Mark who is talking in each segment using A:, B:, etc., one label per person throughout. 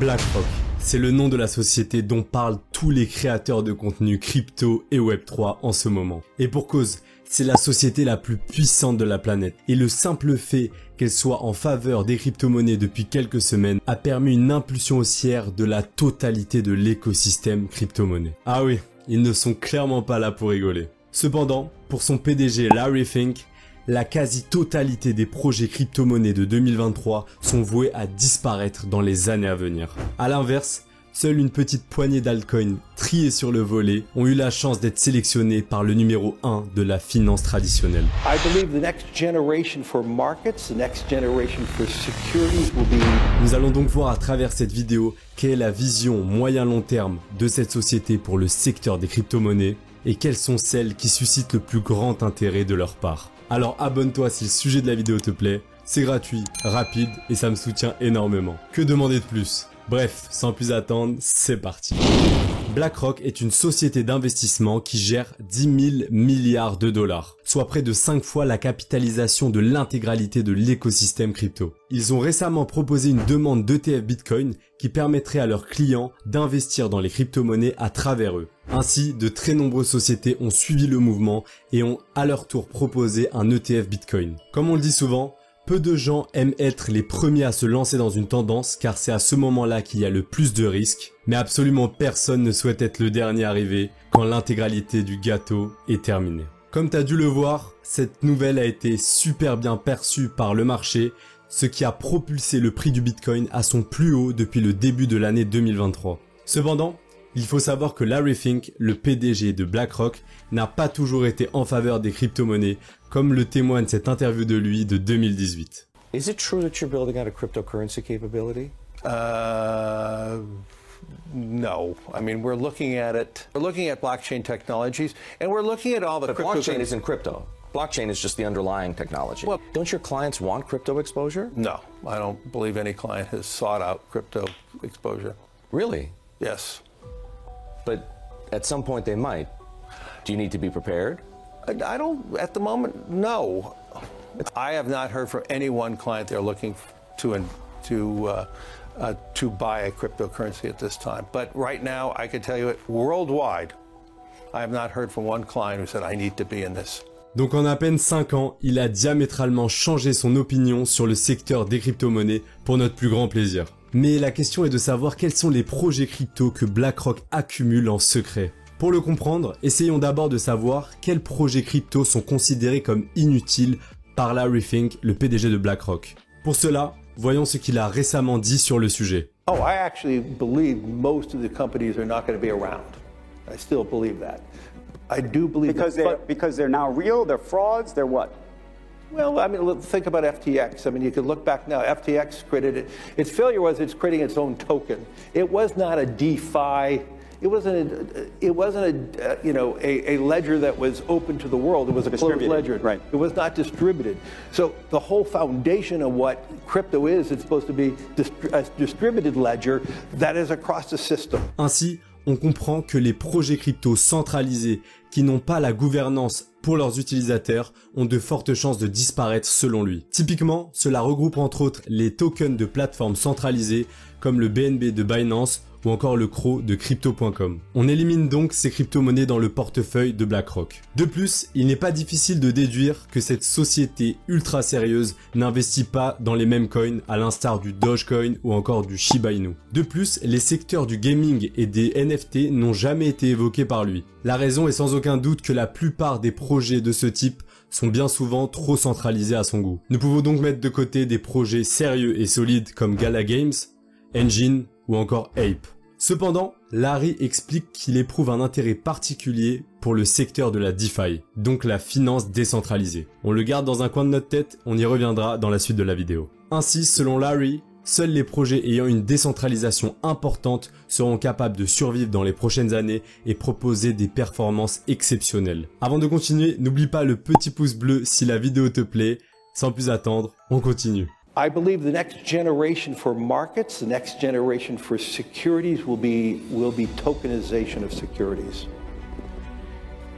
A: BlackRock, c'est le nom de la société dont parlent tous les créateurs de contenu crypto et Web3 en ce moment. Et pour cause, c'est la société la plus puissante de la planète. Et le simple fait qu'elle soit en faveur des crypto-monnaies depuis quelques semaines a permis une impulsion haussière de la totalité de l'écosystème crypto-monnaie. Ah oui, ils ne sont clairement pas là pour rigoler. Cependant, pour son PDG Larry Fink, la quasi-totalité des projets crypto-monnaies de 2023 sont voués à disparaître dans les années à venir. À l'inverse, seule une petite poignée d'altcoins triés sur le volet ont eu la chance d'être sélectionnés par le numéro 1 de la finance traditionnelle. Nous allons donc voir à travers cette vidéo quelle est la vision moyen-long terme de cette société pour le secteur des crypto-monnaies et quelles sont celles qui suscitent le plus grand intérêt de leur part. Alors abonne-toi si le sujet de la vidéo te plaît, c'est gratuit, rapide et ça me soutient énormément. Que demander de plus ? Bref, sans plus attendre, c'est parti. BlackRock est une société d'investissement qui gère 10 000 milliards de dollars, soit près de 5 fois la capitalisation de l'intégralité de l'écosystème crypto. Ils ont récemment proposé une demande d'ETF Bitcoin qui permettrait à leurs clients d'investir dans les crypto-monnaies à travers eux. Ainsi, de très nombreuses sociétés ont suivi le mouvement et ont à leur tour proposé un ETF Bitcoin. Comme on le dit souvent, peu de gens aiment être les premiers à se lancer dans une tendance car c'est à ce moment-là qu'il y a le plus de risques, mais absolument personne ne souhaite être le dernier arrivé quand l'intégralité du gâteau est terminée. Comme tu as dû le voir, cette nouvelle a été super bien perçue par le marché, ce qui a propulsé le prix du Bitcoin à son plus haut depuis le début de l'année 2023. Cependant, il faut savoir que Larry Fink, le PDG de BlackRock, n'a pas toujours été en faveur des crypto-monnaies, comme le témoigne cette interview de lui de 2018.
B: Is it true that you're building out a cryptocurrency capability?
C: No. I mean, we're looking at it. We're looking at blockchain technologies, and we're looking at all the
B: blockchain isn't crypto. Blockchain is just the underlying technology. Well, don't your clients want crypto exposure?
C: No, I don't believe any client has sought out crypto exposure.
B: Really?
C: Yes.
B: But at some point they might. Do you need to be prepared?
C: I don't, at the moment, no. I have not heard from any one client they're looking to buy a cryptocurrency at this time. But right now, I can tell you it worldwide, I have not heard from one client who said, I need to be in this.
A: Donc en à peine 5 ans, il a diamétralement changé son opinion sur le secteur des crypto-monnaies pour notre plus grand plaisir. Mais la question est de savoir quels sont les projets crypto que BlackRock accumule en secret. Pour le comprendre, essayons d'abord de savoir quels projets crypto sont considérés comme inutiles par Larry Fink, le PDG de BlackRock. Pour cela, voyons ce qu'il a récemment dit sur le sujet.
C: Oh, I actually believe most of the companies are not going to be around. I still believe that. I do believe
D: because they're now real, they're frauds, they're what?
C: Well, I mean, think about FTX. I mean, you could look back now. FTX created it. Its failure was it's creating its own token. It was not a DeFi. It wasn't a ledger that was open to the world. It was a closed ledger.
D: Right.
C: It was not distributed. So the whole foundation of what crypto is, it's supposed to be a distributed ledger that is across the system.
A: Ainsi, on comprend que les projets crypto centralisés qui n'ont pas la gouvernance pour leurs utilisateurs ont de fortes chances de disparaître selon lui. Typiquement, cela regroupe entre autres les tokens de plateformes centralisées comme le BNB de Binance ou encore le CRO de Crypto.com. On élimine donc ces crypto-monnaies dans le portefeuille de BlackRock. De plus, il n'est pas difficile de déduire que cette société ultra sérieuse n'investit pas dans les mêmes coins à l'instar du Dogecoin ou encore du Shiba Inu. De plus, les secteurs du gaming et des NFT n'ont jamais été évoqués par lui. La raison est sans aucun doute que la plupart des projets de ce type sont bien souvent trop centralisés à son goût. Nous pouvons donc mettre de côté des projets sérieux et solides comme Gala Games, Engine ou encore Ape. Cependant, Larry explique qu'il éprouve un intérêt particulier pour le secteur de la DeFi, donc la finance décentralisée. On le garde dans un coin de notre tête, on y reviendra dans la suite de la vidéo. Ainsi, selon Larry, seuls les projets ayant une décentralisation importante seront capables de survivre dans les prochaines années et proposer des performances exceptionnelles. Avant de continuer, n'oublie pas le petit pouce bleu si la vidéo te plaît. Sans plus attendre, on continue.
C: I believe the next generation for markets, the next generation for securities will be tokenization of securities.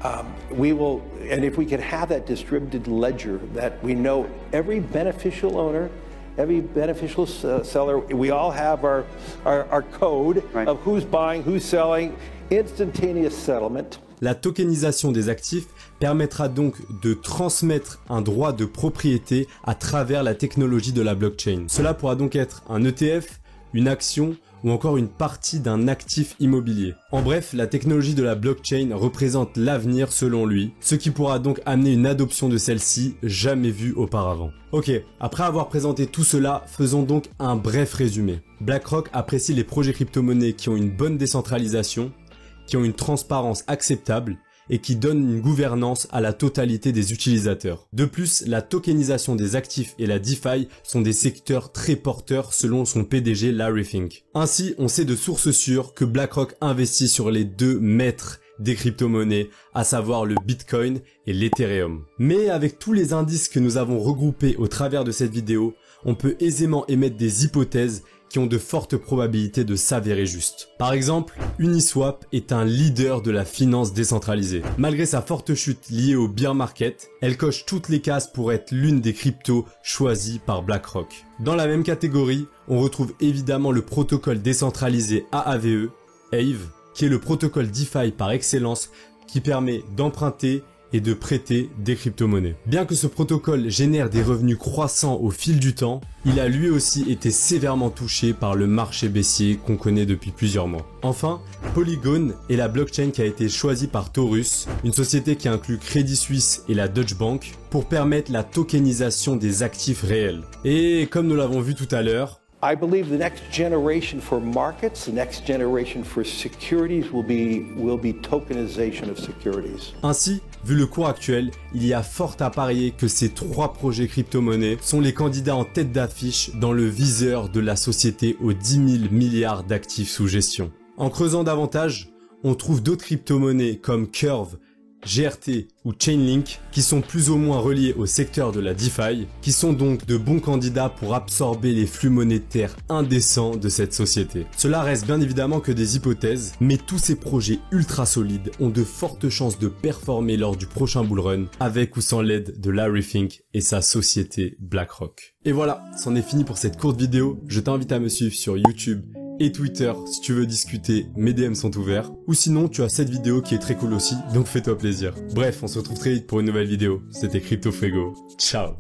C: And if we could have that distributed ledger that we know every beneficial owner every beneficial seller, we all have our code of who's buying, who's selling, instantaneous settlement.
A: La tokenisation des actifs permettra donc de transmettre un droit de propriété à travers la technologie de la blockchain. Cela pourra donc être un ETF, une action ou encore une partie d'un actif immobilier. En bref, la technologie de la blockchain représente l'avenir selon lui, ce qui pourra donc amener une adoption de celle-ci jamais vue auparavant. Ok, après avoir présenté tout cela, faisons donc un bref résumé. BlackRock apprécie les projets crypto-monnaies qui ont une bonne décentralisation, qui ont une transparence acceptable et qui donnent une gouvernance à la totalité des utilisateurs. De plus, la tokenisation des actifs et la DeFi sont des secteurs très porteurs selon son PDG Larry Fink. Ainsi, on sait de sources sûres que BlackRock investit sur les deux maîtres des crypto-monnaies, à savoir le Bitcoin et l'Ethereum. Mais avec tous les indices que nous avons regroupés au travers de cette vidéo, on peut aisément émettre des hypothèses qui ont de fortes probabilités de s'avérer justes. Par exemple, Uniswap est un leader de la finance décentralisée. Malgré sa forte chute liée au bear market, elle coche toutes les cases pour être l'une des cryptos choisies par BlackRock. Dans la même catégorie, on retrouve évidemment le protocole décentralisé AAVE, AVE, qui est le protocole DeFi par excellence qui permet d'emprunter et de prêter des crypto-monnaies. Bien que ce protocole génère des revenus croissants au fil du temps, il a lui aussi été sévèrement touché par le marché baissier qu'on connaît depuis plusieurs mois. Enfin, Polygon est la blockchain qui a été choisie par Taurus, une société qui inclut Credit Suisse et la Deutsche Bank, pour permettre la tokenisation des actifs réels. Et comme nous l'avons vu tout à l'heure,
C: I believe the next generation for markets, the next generation for securities will be tokenization of securities.
A: Ainsi, vu le cours actuel, il y a fort à parier que ces trois projets crypto-monnaies sont les candidats en tête d'affiche dans le viseur de la société aux 10 000 milliards d'actifs sous gestion. En creusant davantage, on trouve d'autres crypto-monnaies comme Curve, GRT ou Chainlink qui sont plus ou moins reliés au secteur de la DeFi, qui sont donc de bons candidats pour absorber les flux monétaires indécents de cette société. Cela reste bien évidemment que des hypothèses, mais tous ces projets ultra solides ont de fortes chances de performer lors du prochain bullrun avec ou sans l'aide de Larry Fink et sa société BlackRock. Et voilà, c'en est fini pour cette courte vidéo. Je t'invite à me suivre sur YouTube et Twitter si tu veux discuter, mes DM sont ouverts. Ou sinon, tu as cette vidéo qui est très cool aussi, donc fais-toi plaisir. Bref, on se retrouve très vite pour une nouvelle vidéo. C'était CryptoFuego. Ciao.